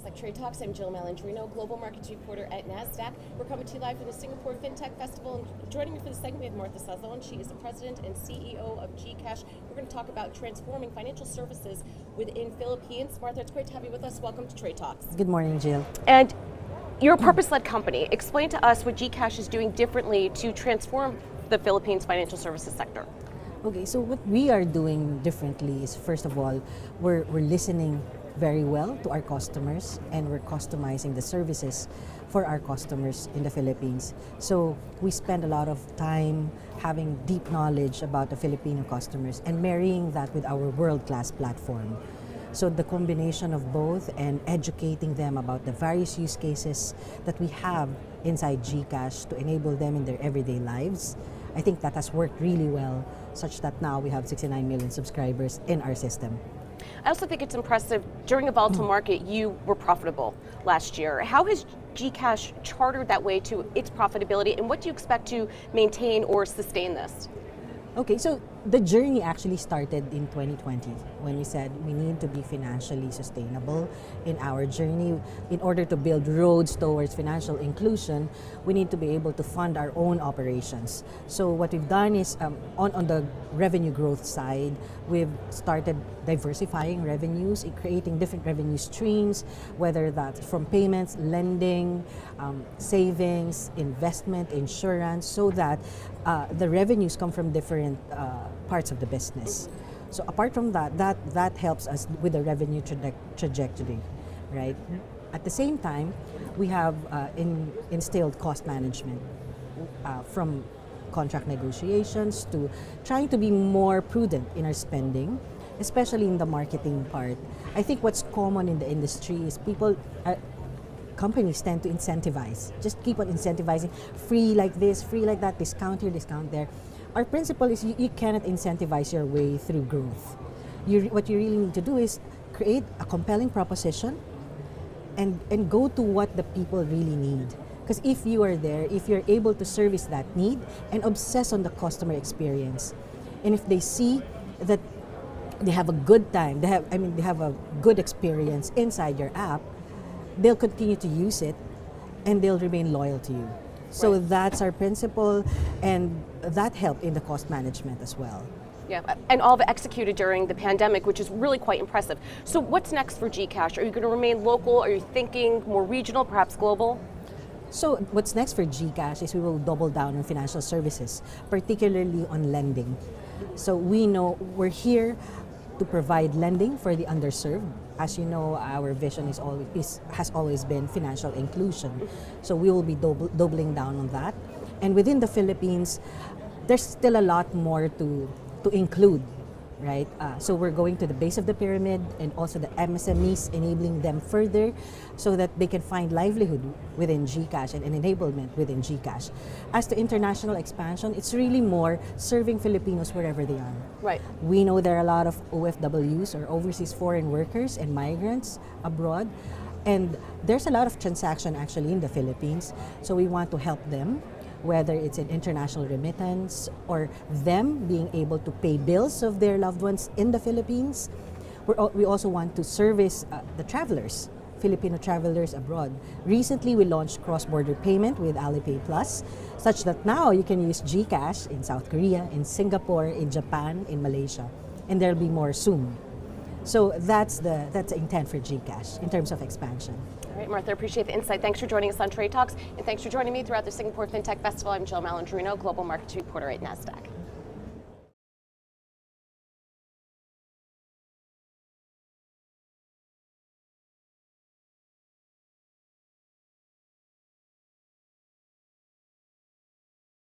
Nasdaq Trade Talks. I'm Jill Malandrino, Global Markets Reporter at Nasdaq. We're coming to you live from the Singapore Fintech Festival. And joining me for the segment, we have Martha Sazon. She is the President and CEO of GCash. We're going to talk about transforming financial services within Philippines. Martha, it's great to have you with us. Welcome to Trade Talks. Good morning, Jill. And you're a purpose-led company. Explain to us what GCash is doing differently to transform the Philippines financial services sector. Okay, so what we are doing differently is, first of all, we're listening very well to our customers, and we're customizing the services for our customers in the Philippines. So we spend a lot of time having deep knowledge about the Filipino customers and marrying that with our world-class platform. So the combination of both and educating them about the various use cases that we have inside GCash to enable them in their everyday lives, I think that has worked really well, such that now we have 69 million subscribers in our system. I also think it's impressive, during a volatile market, you were profitable last year. How has GCash chartered that way to its profitability, and what do you expect to maintain or sustain this? Okay, so the journey actually started in 2020 when we said we need to be financially sustainable in our journey. In order to build roads towards financial inclusion, we need to be able to fund our own operations. So what we've done is, on the revenue growth side, we've started diversifying revenues, creating different revenue streams, whether that's from payments, lending, savings, investment, insurance, so that the revenues come from different parts of the business. So apart from that helps us with the revenue trajectory, right? At the same time, we have instilled cost management from contract negotiations to trying to be more prudent in our spending, especially in the marketing part. I think what's common in the industry is companies tend to incentivize, just keep on incentivizing, free like this, free like that, discount here, discount there. Our principle is you cannot incentivize your way through growth. What you really need to do is create a compelling proposition and go to what the people really need. Because if you are there, if you're able to service that need and obsess on the customer experience, and if they see that they have a good time, they have a good experience inside your app, they'll continue to use it and they'll remain loyal to you. So Right. That's our principle, and that helped in the cost management as well. Yeah, and all of it executed during the pandemic, which is really quite impressive. So what's next for GCash? Are you going to remain local? Are you thinking more regional, perhaps global? So what's next for GCash is we will double down on financial services, particularly on lending. So we know we're here to provide lending for the underserved. As you know, our vision has always been financial inclusion. So we will be doubling down on that. And within the Philippines, there's still a lot more to include, right? So we're going to the base of the pyramid and also the MSMEs, enabling them further so that they can find livelihood within GCash and an enablement within GCash. As to international expansion, it's really more serving Filipinos wherever they are. Right. We know there are a lot of OFWs, or overseas foreign workers and migrants abroad, and there's a lot of transaction actually in the Philippines, so we want to help them, whether it's an international remittance or them being able to pay bills of their loved ones in the Philippines. We also want to service the travelers, Filipino travelers abroad. Recently, we launched cross-border payment with Alipay Plus, such that now you can use GCash in South Korea, in Singapore, in Japan, in Malaysia, and there'll be more soon. So that's the intent for GCash in terms of expansion. All right, Martha, appreciate the insight. Thanks for joining us on Trade Talks, and thanks for joining me throughout the Singapore Fintech Festival. I'm Jill Malandrino, Global Markets Reporter at Nasdaq.